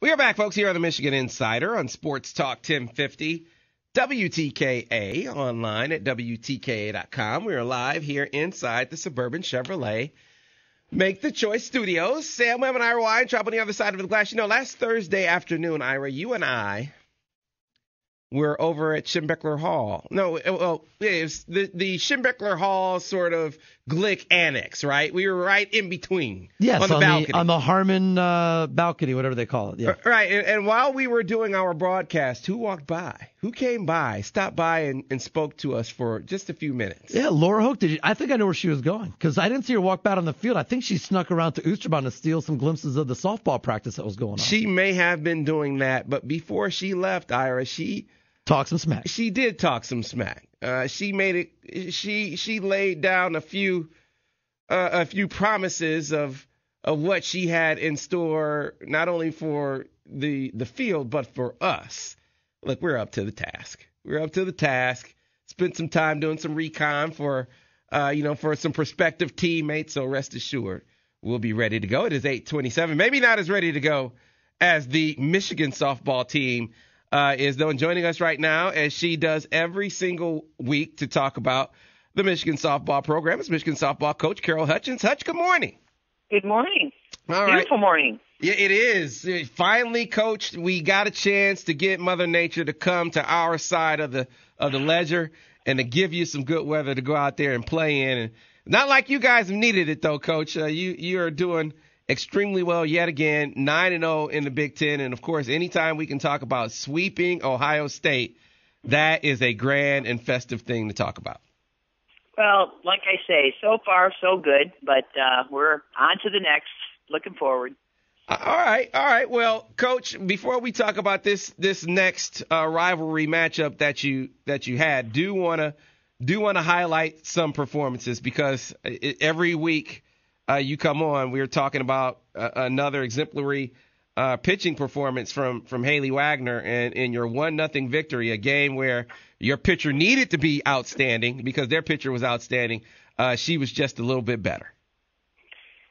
We are back, folks, here on the Michigan Insider on Sports Talk 1050 WTKA, online at WTKA.com. We are live here inside the Suburban Chevrolet Make the Choice Studios. Sam Webb and Ira Weintraub on the other side of the glass. You know, last Thursday afternoon, Ira, you and I were over at Schembechler Hall. No, well, it was the Schembechler Hall sort of Glick annex, right? We were right in between. Yes, on the balcony. On the Harmon balcony, whatever they call it. Yeah. Right, and while we were doing our broadcast, who walked by? Who came by, stopped by, and spoke to us for just a few minutes? Yeah, Laura Hoke. I think I know where she was going because I didn't see her walk by on the field. I think she snuck around to Oosterbaan to steal some glimpses of the softball practice that was going on. She may have been doing that, but before she left, Ira, she talked some smack. She did talk some smack. She made it. She laid down a few promises of what she had in store, not only for the field but for us. Look, we're up to the task. Spent some time doing some recon for some prospective teammates. So rest assured, we'll be ready to go. It is 8:27. Maybe not as ready to go as the Michigan softball team is, though, joining us right now as she does every single week to talk about the Michigan softball program. It's Michigan softball coach Carol Hutchins. Hutch, good morning. Good morning. All Beautiful right. morning. Yeah, it is. Finally, Coach, we got a chance to get Mother Nature to come to our side of the ledger and to give you some good weather to go out there and play in. And not like you guys have needed it, though, Coach. You are doing extremely well yet again, 9-0 in the Big Ten. And, of course, anytime we can talk about sweeping Ohio State, that is a grand and festive thing to talk about. Well, like I say, so far so good, but we're on to the next. Looking forward. All right. Well, Coach, before we talk about this next rivalry matchup that you had, do want to highlight some performances because every week you come on, we're talking about another exemplary pitching performance from Haley Wagner and your 1-0 victory, a game where your pitcher needed to be outstanding because their pitcher was outstanding. She was just a little bit better.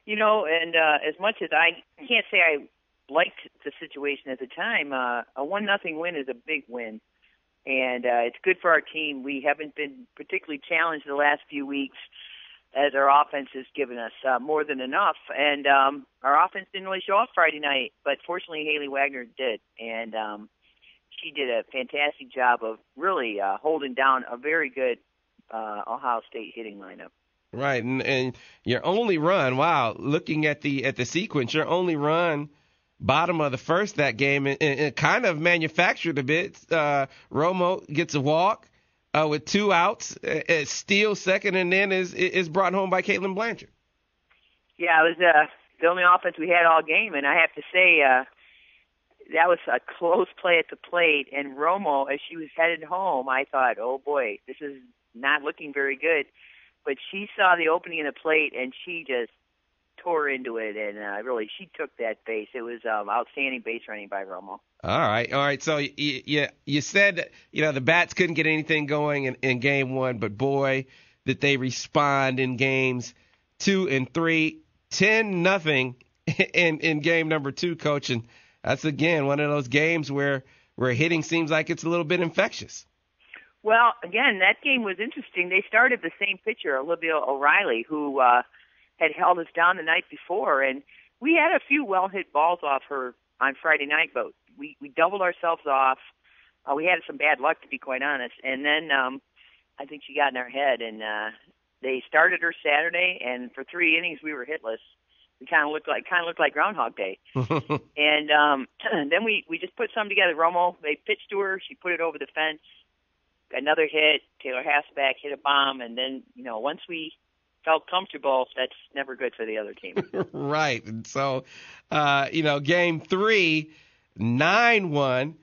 You know, and as much as I can't say I liked the situation at the time, a 1-0 win is a big win, and it's good for our team. We haven't been particularly challenged the last few weeks as our offense has given us more than enough, and our offense didn't really show up Friday night, but fortunately Haley Wagner did, and she did a fantastic job of really holding down a very good Ohio State hitting lineup. Right, and your only run, wow, looking at the sequence, your only run bottom of the first that game, and kind of manufactured a bit. Romo gets a walk with 2 outs, steals second, and then is brought home by Caitlin Blanchard. Yeah, it was the only offense we had all game, and I have to say that was a close play at the plate. And Romo, as she was headed home, I thought, oh boy, this is not looking very good. But she saw the opening in the plate, and she just tore into it, and really she took that base. It was outstanding base running by Romo. All right. So you said the Bats couldn't get anything going in Game 1, but boy, did they respond in Games 2 and 3, 10-0 in Game number 2, Coach. And that's again one of those games where hitting seems like it's a little bit infectious. Well, again, that game was interesting. They started the same pitcher, Olivia O'Reilly, who had held us down the night before, and we had a few well-hit balls off her on Friday night, but we doubled ourselves off. We had some bad luck, to be quite honest, and then I think she got in our head, and they started her Saturday, and for 3 innings we were hitless. We kind of looked like Groundhog Day, and then we just put something together. Romo, they pitched to her, she put it over the fence. Another hit, Taylor Hasselback hit a bomb, and then, once we felt comfortable, that's never good for the other team. Right. And so, Game 3, 9-1,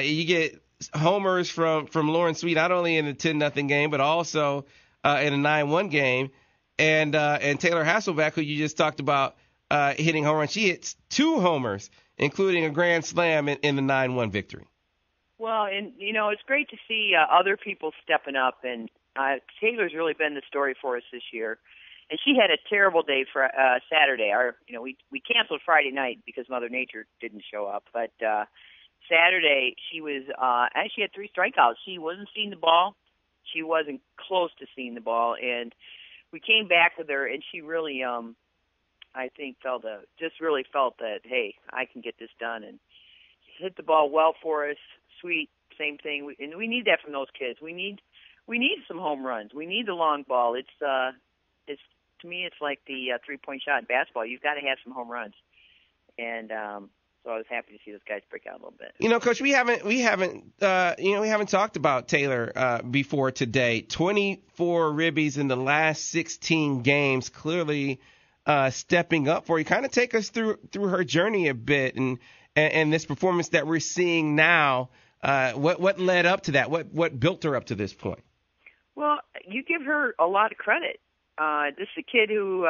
you get homers from Lauren Sweet, not only in the 10-0 game, but also in a 9-1 game. And Taylor Hasselback, who you just talked about hitting home runs, she hits 2 homers, including a grand slam in the 9-1 victory. Well, and, it's great to see other people stepping up, and Taylor's really been the story for us this year. And she had a terrible day for Saturday. We canceled Friday night because Mother Nature didn't show up. But Saturday she was and she had 3 strikeouts. She wasn't seeing the ball. She wasn't close to seeing the ball, and we came back with her, and she really, I think, felt that, hey, I can get this done, and she hit the ball well for us. Sweet, same thing, and we need that from those kids. We need some home runs. We need the long ball. It's to me, it's like the 3-point shot in basketball. You've got to have some home runs, and so I was happy to see those guys break out a little bit. Coach, we haven't talked about Taylor before today. 24 ribbies in the last 16 games, clearly stepping up for you. Kind of take us through her journey a bit and this performance that we're seeing now. What led up to that? What built her up to this point? Well, you give her a lot of credit. This is a kid who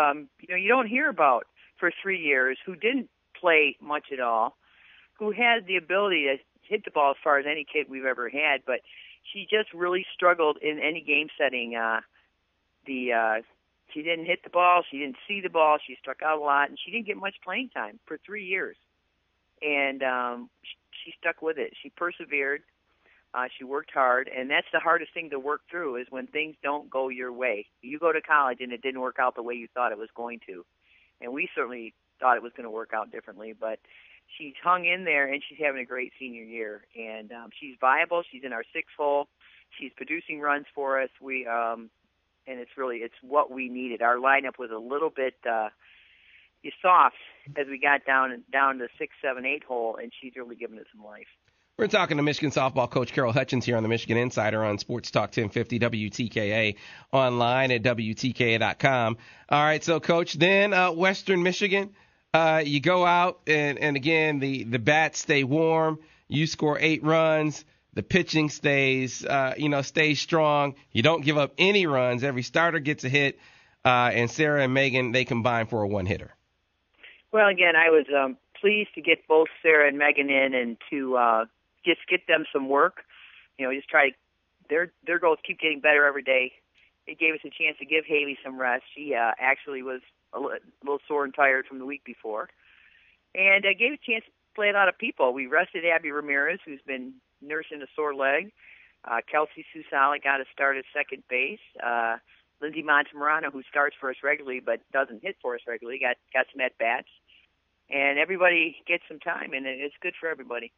you don't hear about for 3 years, who didn't play much at all, who had the ability to hit the ball as far as any kid we've ever had, but she just really struggled in any game setting. She didn't hit the ball, she didn't see the ball, she struck out a lot, and she didn't get much playing time for 3 years. And she stuck with it. She persevered. She worked hard, and that's the hardest thing to work through is when things don't go your way. You go to college and it didn't work out the way you thought it was going to. And we certainly thought it was going to work out differently, but she's hung in there, and she's having a great senior year. And she's viable. She's in our 6th hole. She's producing runs for us. And it's what we needed. Our lineup was a little bit soft as we got down to 6, 7, 8 hole, and she's really given it some life. We're talking to Michigan softball coach Carol Hutchins here on the Michigan Insider on Sports Talk 1050 WTKA, online at WTKA.com. All right, so, Coach, then Western Michigan, you go out, and again, the bats stay warm. You score 8 runs. The pitching stays strong. You don't give up any runs. Every starter gets a hit. And Sarah and Megan, they combine for a 1-hitter. Well, again, I was pleased to get both Sarah and Megan in and to just get them some work. Just try to their goals keep getting better every day. It gave us a chance to give Haley some rest. She actually was a little sore and tired from the week before, and gave a chance to play a lot of people. We rested Abby Ramirez, who's been nursing a sore leg. Kelsey Susala got a start at second base. Lindsay Montemorano, who starts for us regularly but doesn't hit for us regularly, got some at-bats. And everybody gets some time, and it's good for everybody.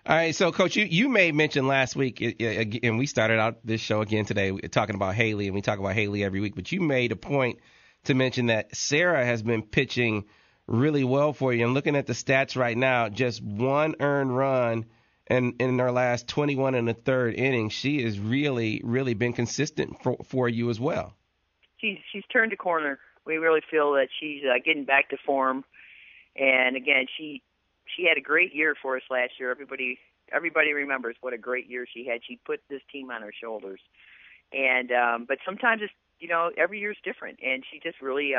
All right, so, Coach, you made mention last week, and we started out this show again today talking about Haley, and we talk about Haley every week, but you made a point to mention that Sarah has been pitching really well for you. And looking at the stats right now, just 1 earned run in her last 21 and a third innings. She has really, really been consistent for you as well. She's turned a corner. We really feel that she's getting back to form. And, again, she had a great year for us last year. Everybody remembers what a great year she had. She put this team on her shoulders. And but sometimes it's, every year's different. And she just really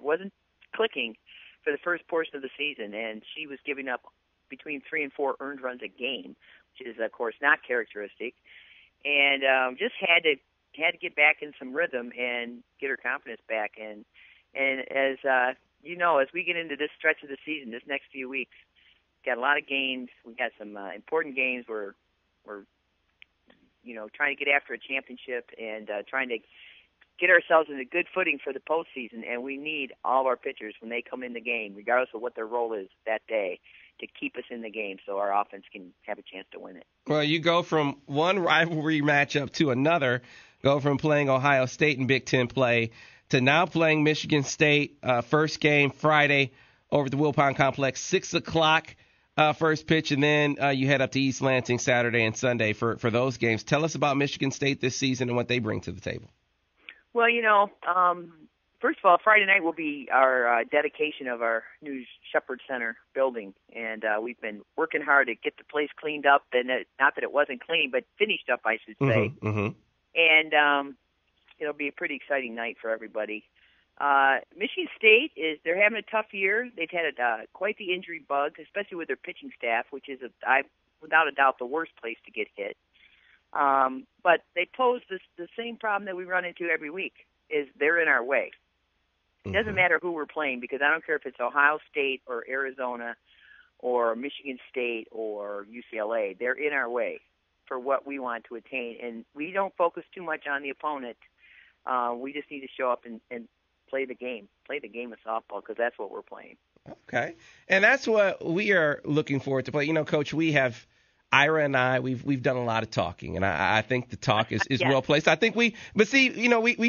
wasn't clicking for the first portion of the season. And she was giving up between 3 and 4 earned runs a game, which is, of course, not characteristic. And just had to get back in some rhythm and get her confidence back. And as as we get into this stretch of the season, this next few weeks, got a lot of games. We got some important games. We're trying to get after a championship and trying to get ourselves in a good footing for the postseason. And we need all of our pitchers when they come in the game, regardless of what their role is that day, to keep us in the game so our offense can have a chance to win it. Well, you go from one rivalry matchup to another, go from playing Ohio State in Big Ten play to now playing Michigan State, first game Friday over at the Wilpon Complex, 6 o'clock first pitch, and then you head up to East Lansing Saturday and Sunday for those games. Tell us about Michigan State this season and what they bring to the table. Well, first of all, Friday night will be our dedication of our new Shepherd Center building, and we've been working hard to get the place cleaned up, and not that it wasn't clean, but finished up, I should say. Mm-hmm. And it'll be a pretty exciting night for everybody. Michigan State they're having a tough year. They've had quite the injury bug, especially with their pitching staff, which is without a doubt the worst place to get hit. But they pose the same problem that we run into every week, is they're in our way. It doesn't matter who we're playing, because I don't care if it's Ohio State or Arizona or Michigan State or UCLA. They're in our way for what we want to attain, and we don't focus too much on the opponent. We just need to show up and play the game of softball, because that's what we're playing. Okay, and that's what we are looking forward to play. You know, Coach, Ira and I, we've done a lot of talking, and I think the talk is Yes. well placed. I think we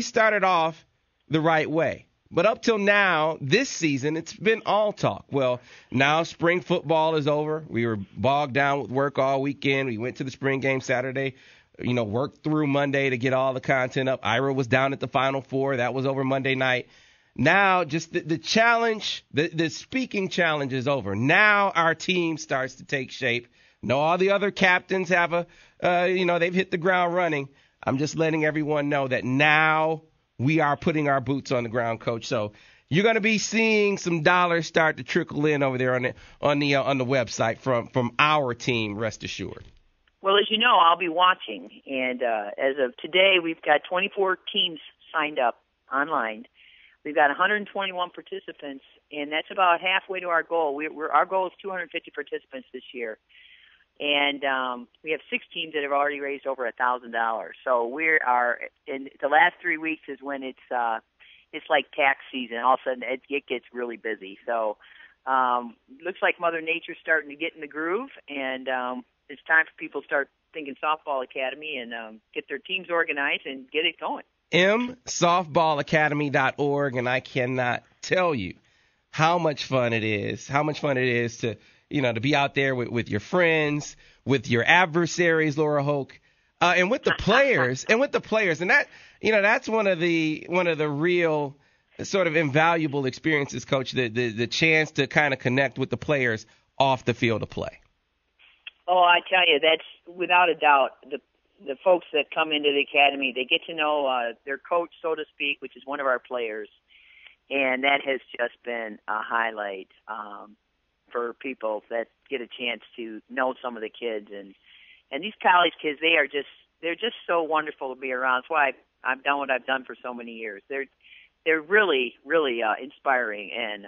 started off the right way. But up till now, this season, it's been all talk. Well, now spring football is over. We were bogged down with work all weekend. We went to the spring game Saturday, worked through Monday to get all the content up. Ira was down at the Final Four. That was over Monday night. Now, just the challenge, the speaking challenge is over. Now our team starts to take shape. All the other captains have they've hit the ground running. I'm just letting everyone know that now we are putting our boots on the ground, Coach. So you're going to be seeing some dollars start to trickle in over there on the website from our team, rest assured. Well, as you know, I'll be watching, and as of today, we've got 24 teams signed up online. We've got 121 participants, and that's about halfway to our goal. Our goal is 250 participants this year. And we have 6 teams that have already raised over $1,000. So we are in the last 3 weeks is when it's like tax season. All of a sudden it gets really busy. So looks like Mother Nature's starting to get in the groove, and it's time for people to start thinking softball academy and get their teams organized and get it going. msoftballacademy.org, and I cannot tell you how much fun it is to be out there with your friends, with your adversaries, Laura Hoke, and with the players, and that, that's one of the real sort of invaluable experiences, Coach, the chance to kind of connect with the players off the field of play. Oh, I tell you, that's without a doubt the folks that come into the academy. They get to know their coach, so to speak, which is one of our players, and that has just been a highlight for people that get a chance to know some of the kids, and these college kids, they're just so wonderful to be around. That's why I've done what I've done for so many years. They're really, really inspiring, and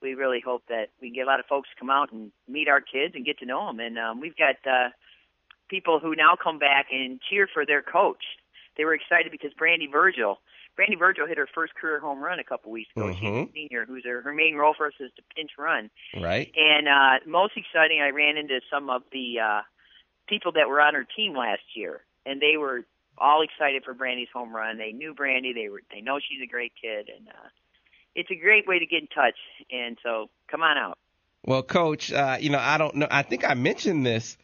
we really hope that we can get a lot of folks to come out and meet our kids and get to know them. And we've got people who now come back and cheer for their coach. They were excited because Brandy Virgil hit her first career home run a couple weeks ago. Mm-hmm. She's a senior, who's her main role for us is to pinch run. Right. And most exciting, I ran into some of the people that were on her team last year, and they were all excited for Brandy's home run. They knew Brandy. They know she's a great kid, and it's a great way to get in touch. And so, come on out. Well, Coach, I don't know. I think I mentioned this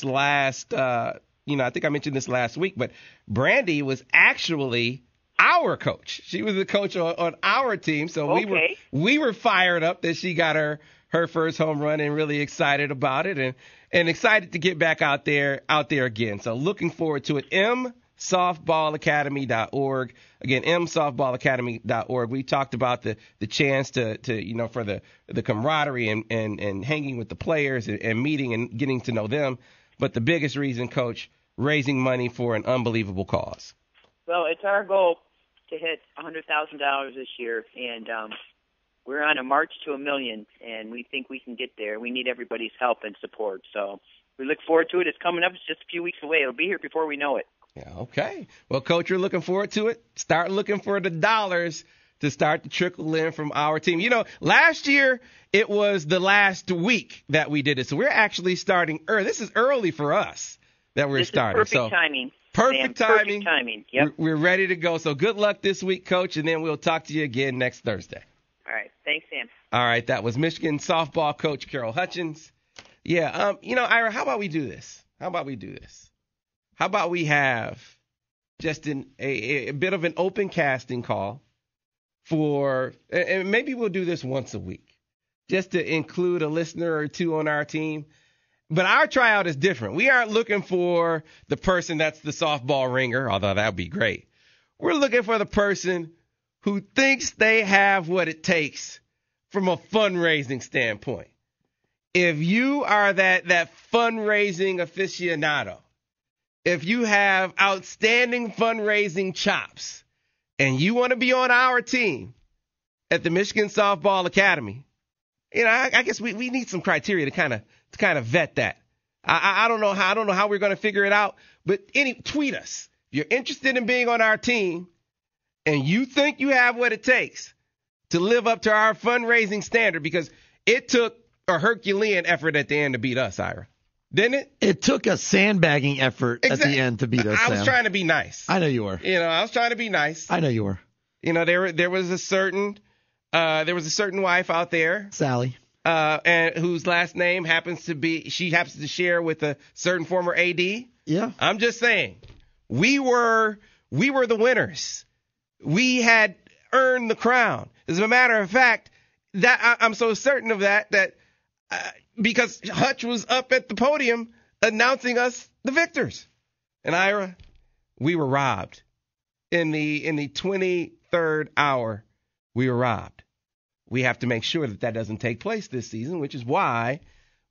last. I think I mentioned this last week, but Brandy was actually our coach. She was the coach on our team, so okay. we were fired up that she got her first home run and really excited about it and excited to get back out there again. So looking forward to it. msoftballacademy.org. Again, msoftballacademy.org. We talked about the chance to for the camaraderie and hanging with the players and meeting and getting to know them. But the biggest reason, Coach, raising money for an unbelievable cause. Well, it's our goal to hit $100,000 this year, and we're on a march to $1 million, and we think we can get there. We need everybody's help and support. So we look forward to it. It's coming up. It's just a few weeks away. It'll be here before we know it. Yeah, okay. Well, Coach, you're looking forward to it. Start looking for the dollars to start to trickle in from our team. Last year it was the last week that we did it, so we're actually starting early. This is early for us that we're starting. Perfect timing. Perfect Sam, timing. Perfect timing. Yep. We're ready to go. So good luck this week, Coach, and then we'll talk to you again next Thursday. All right. Thanks, Sam. All right. That was Michigan softball coach Carol Hutchins. Yeah. Ira, how about we do this? How about we have just a bit of an open casting call and maybe we'll do this once a week, just to include a listener or two on our team. But our tryout is different. We aren't looking for the person that's the softball ringer, although that would be great. We're looking for the person who thinks they have what it takes from a fundraising standpoint. If you are that fundraising aficionado, if you have outstanding fundraising chops, and you want to be on our team at the Michigan Softball Academy, I guess we need some criteria to kind of vet that. I don't know how we're going to figure it out, but tweet us. If you're interested in being on our team and you think you have what it takes to live up to our fundraising standard, because it took a Herculean effort at the end to beat us, Ira. Didn't it? It took a sandbagging effort at the end to beat us, I was trying to be nice. I know you were. I was trying to be nice. I know you were. There was a certain wife out there, Sally, and whose last name happens to share with a certain former AD. Yeah. I'm just saying, we were the winners. We had earned the crown. As a matter of fact, that I'm so certain of that because Hutch was up at the podium announcing us the victors. And Ira, we were robbed. In the 23rd hour, we were robbed. We have to make sure that doesn't take place this season, which is why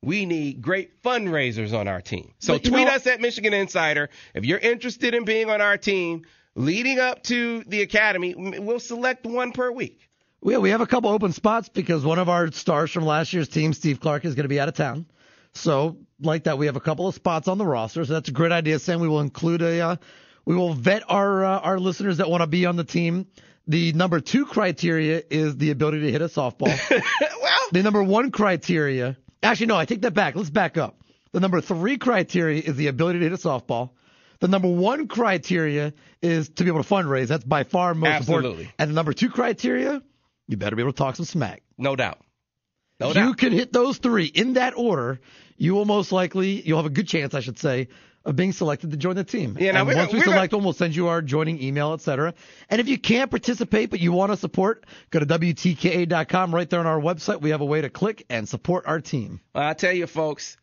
we need great fundraisers on our team. So tweet us at Michigan Insider. If you're interested in being on our team leading up to the academy, we'll select one per week. We have a couple open spots because one of our stars from last year's team, Steve Clark, is going to be out of town. So like that, we have a couple of spots on the roster. So that's a great idea, Sam. We will include we will vet our listeners that want to be on the team. The number 2 criteria is the ability to hit a softball. Well, the number 1 criteria, actually, no, I take that back. Let's back up. The number 3 criteria is the ability to hit a softball. The number 1 criteria is to be able to fundraise. That's by far most important. And the number 2 criteria, you better be able to talk some smack. No doubt. If you can hit those 3 in that order, you'll have a good chance, I should say, of being selected to join the team. Yeah, and once we select one, we'll send you our joining email, etc. And if you can't participate but you want to support, go to WTKA.com. Right there on our website, we have a way to click and support our team. Well, I tell you, folks,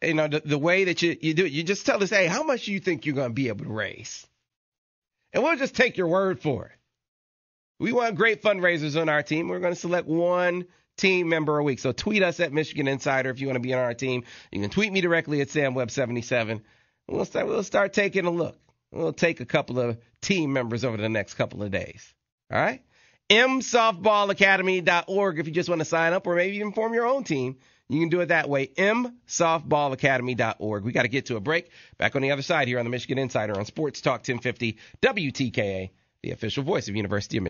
the way that you do it, you just tell us, hey, how much do you think you're going to be able to raise? And we'll just take your word for it. We want great fundraisers on our team. We're going to select one team member a week. So tweet us at Michigan Insider if you want to be on our team. You can tweet me directly at SamWeb77. We'll start taking a look. We'll take a couple of team members over the next couple of days. All right? msoftballacademy.org if you just want to sign up or maybe even form your own team. You can do it that way. msoftballacademy.org. We got to get to a break. Back on the other side here on the Michigan Insider on Sports Talk 1050 WTKA, the official voice of University of Michigan.